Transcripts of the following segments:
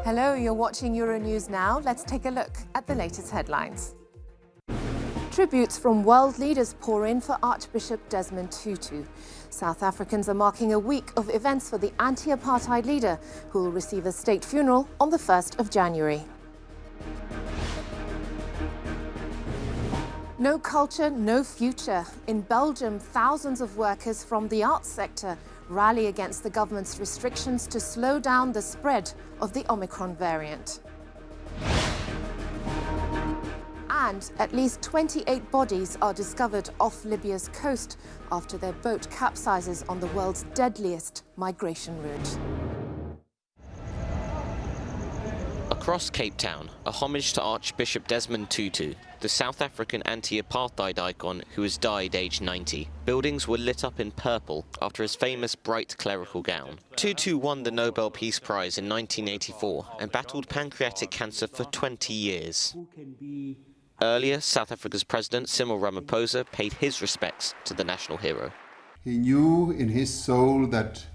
Hello, you're watching Euronews now. Let's take a look at the latest headlines. Tributes from world leaders pour in for Archbishop Desmond Tutu. South Africans are marking a week of events for the anti-apartheid leader, who will receive a state funeral on the 1st of January. No culture, no future. In Belgium, thousands of workers from the arts sector rally against the government's restrictions to slow down the spread of the Omicron variant. And at least 28 bodies are discovered off Libya's coast after their boat capsizes on the world's deadliest migration route. Across Cape Town, a homage to Archbishop Desmond Tutu, the South African anti-apartheid icon who has died aged 90. Buildings were lit up in purple after his famous bright clerical gown. Tutu won the Nobel Peace Prize in 1984 and battled pancreatic cancer for 20 years. Earlier, South Africa's President Cyril Ramaphosa paid his respects to the national hero. He knew in his soul that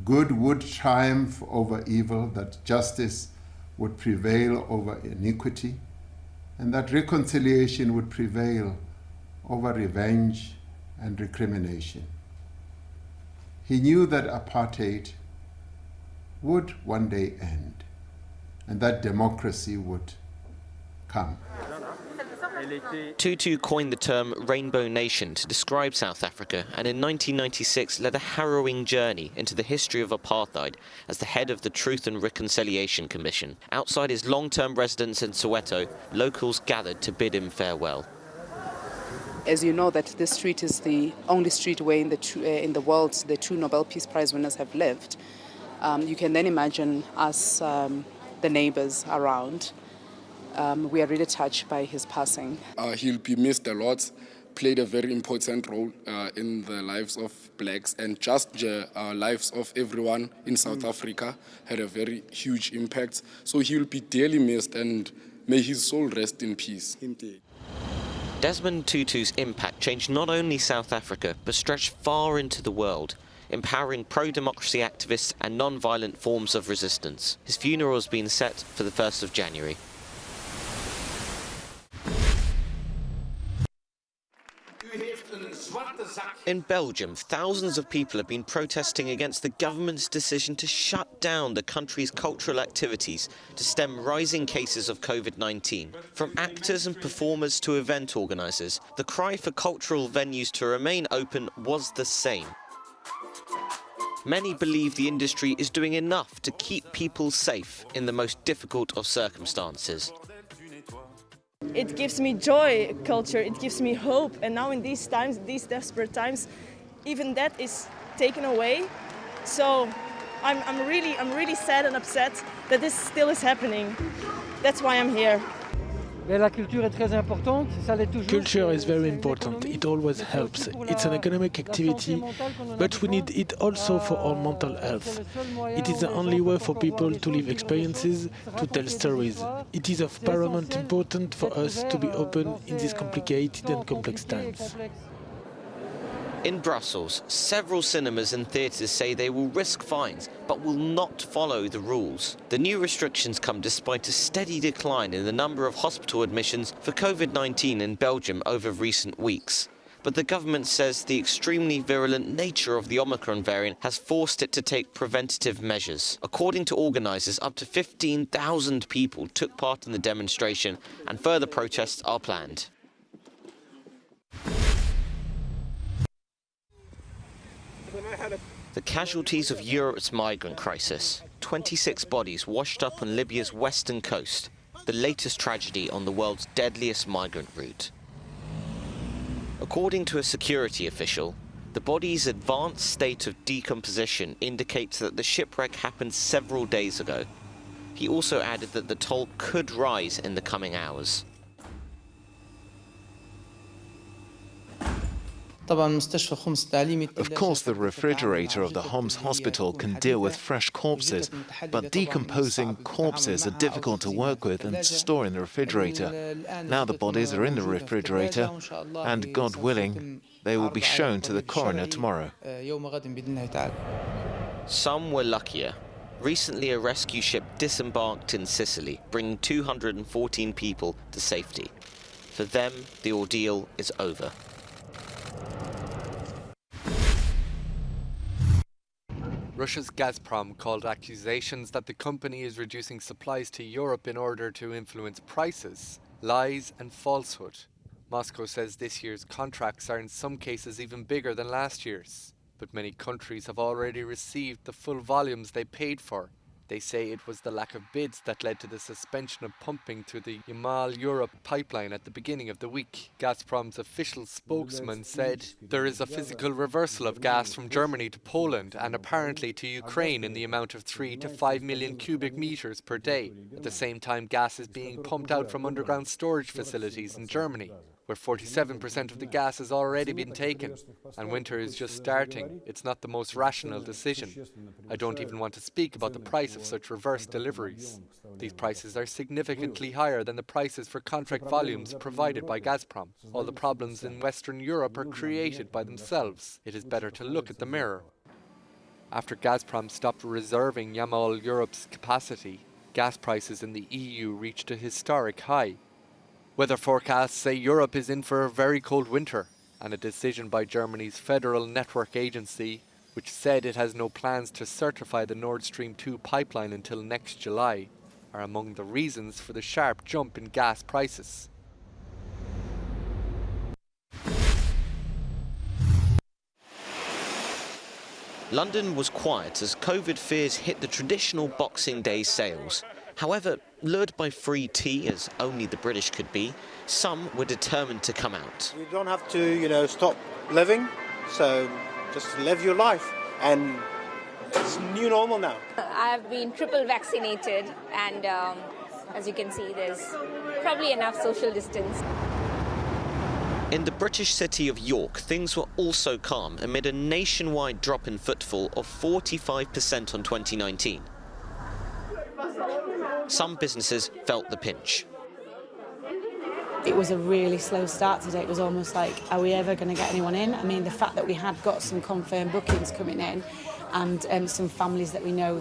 good would triumph over evil, that justice would prevail over iniquity, and that reconciliation would prevail over revenge and recrimination. He knew that apartheid would one day end, and that democracy would come. Tutu coined the term Rainbow Nation to describe South Africa, and in 1996 led a harrowing journey into the history of apartheid as the head of the Truth and Reconciliation Commission. Outside his long-term residence in Soweto, locals gathered to bid him farewell. As you know, that this street is the only street where in the world the two Nobel Peace Prize winners have lived. You can then imagine us, the neighbors around. We are really touched by his passing. He'll be missed a lot, played a very important role in the lives of blacks and just the lives of everyone in South Africa, had a very huge impact. So he'll be dearly missed, and may his soul rest in peace. Desmond Tutu's impact changed not only South Africa, but stretched far into the world, empowering pro-democracy activists and non-violent forms of resistance. His funeral has been set for the 1st of January. In Belgium, thousands of people have been protesting against the government's decision to shut down the country's cultural activities to stem rising cases of COVID-19. From actors and performers to event organisers, the cry for cultural venues to remain open was the same. Many believe the industry is doing enough to keep people safe in the most difficult of circumstances. It gives me joy, culture, it gives me hope, and now in these times, these desperate times, even that is taken away. So I'm really sad and upset that this still is happening. That's why I'm here. Culture is very important. It always helps. It's an economic activity, but we need it also for our mental health. It is the only way for people to live experiences, to tell stories. It is of paramount importance for us to be open in these complicated and complex times. In Brussels, several cinemas and theatres say they will risk fines, but will not follow the rules. The new restrictions come despite a steady decline in the number of hospital admissions for COVID-19 in Belgium over recent weeks. But the government says the extremely virulent nature of the Omicron variant has forced it to take preventative measures. According to organisers, up to 15,000 people took part in the demonstration, and further protests are planned. The casualties of Europe's migrant crisis. 26 bodies washed up on Libya's western coast, the latest tragedy on the world's deadliest migrant route. According to a security official, the body's advanced state of decomposition indicates that the shipwreck happened several days ago. He also added that the toll could rise in the coming hours. Of course, the refrigerator of the Homs hospital can deal with fresh corpses, but decomposing corpses are difficult to work with and to store in the refrigerator. Now the bodies are in the refrigerator, and God willing, they will be shown to the coroner tomorrow. Some were luckier. Recently, a rescue ship disembarked in Sicily, bringing 214 people to safety. For them, the ordeal is over. Russia's Gazprom called accusations that the company is reducing supplies to Europe in order to influence prices lies and falsehood. Moscow says this year's contracts are in some cases even bigger than last year's. But many countries have already received the full volumes they paid for. They say it was the lack of bids that led to the suspension of pumping through the Yamal-Europe pipeline at the beginning of the week. Gazprom's official spokesman said there is a physical reversal of gas from Germany to Poland and apparently to Ukraine in the amount of 3 to 5 million cubic meters per day. At the same time, gas is being pumped out from underground storage facilities in Germany, where 47% of the gas has already been taken, and winter is just starting. It's not the most rational decision. I don't even want to speak about the price of such reverse deliveries. These prices are significantly higher than the prices for contract volumes provided by Gazprom. All the problems in Western Europe are created by themselves. It is better to look at the mirror. After Gazprom stopped reserving Yamal Europe's capacity, gas prices in the EU reached a historic high. Weather forecasts say Europe is in for a very cold winter, and a decision by Germany's Federal Network Agency, which said it has no plans to certify the Nord Stream 2 pipeline until next July, are among the reasons for the sharp jump in gas prices. London was quiet as COVID fears hit the traditional Boxing Day sales. However, lured by free tea, as only the British could be, some were determined to come out. You don't have to, stop living, so just live your life. And it's new normal now. I've been triple vaccinated, and as you can see, there's probably enough social distance. In the British city of York, things were also calm amid a nationwide drop in footfall of 45% on 2019. Some businesses felt the pinch. It was a really slow start today. It was almost like, are we ever going to get anyone in? I mean, the fact that we had got some confirmed bookings coming in and some families that we know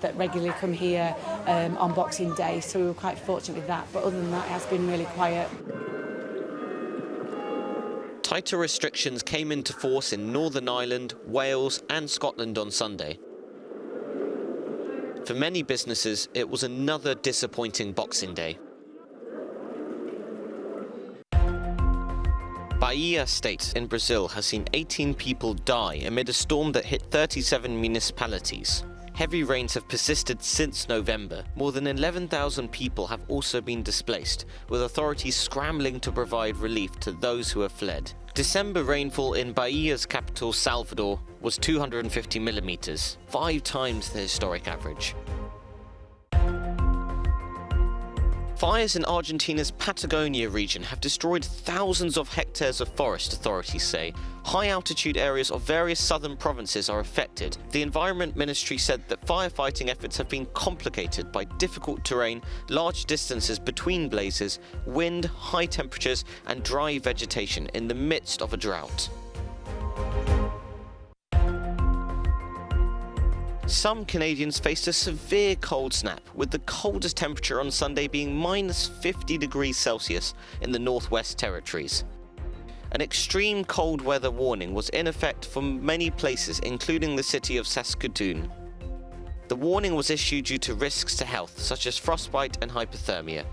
that regularly come here on Boxing Day, so we were quite fortunate with that. But other than that, it has been really quiet. Tighter restrictions came into force in Northern Ireland, Wales and Scotland on Sunday. For many businesses, it was another disappointing Boxing Day. Bahia state in Brazil has seen 18 people die amid a storm that hit 37 municipalities. Heavy rains have persisted since November. More than 11,000 people have also been displaced, with authorities scrambling to provide relief to those who have fled. December rainfall in Bahia's capital, Salvador, was 250 millimeters, 5 times the historic average. Fires in Argentina's Patagonia region have destroyed thousands of hectares of forest, authorities say. High-altitude areas of various southern provinces are affected. The Environment Ministry said that firefighting efforts have been complicated by difficult terrain, large distances between blazes, wind, high temperatures and dry vegetation in the midst of a drought. Some Canadians faced a severe cold snap, with the coldest temperature on Sunday being minus 50 degrees Celsius in the Northwest Territories. An extreme cold weather warning was in effect for many places, including the city of Saskatoon. The warning was issued due to risks to health, such as frostbite and hypothermia.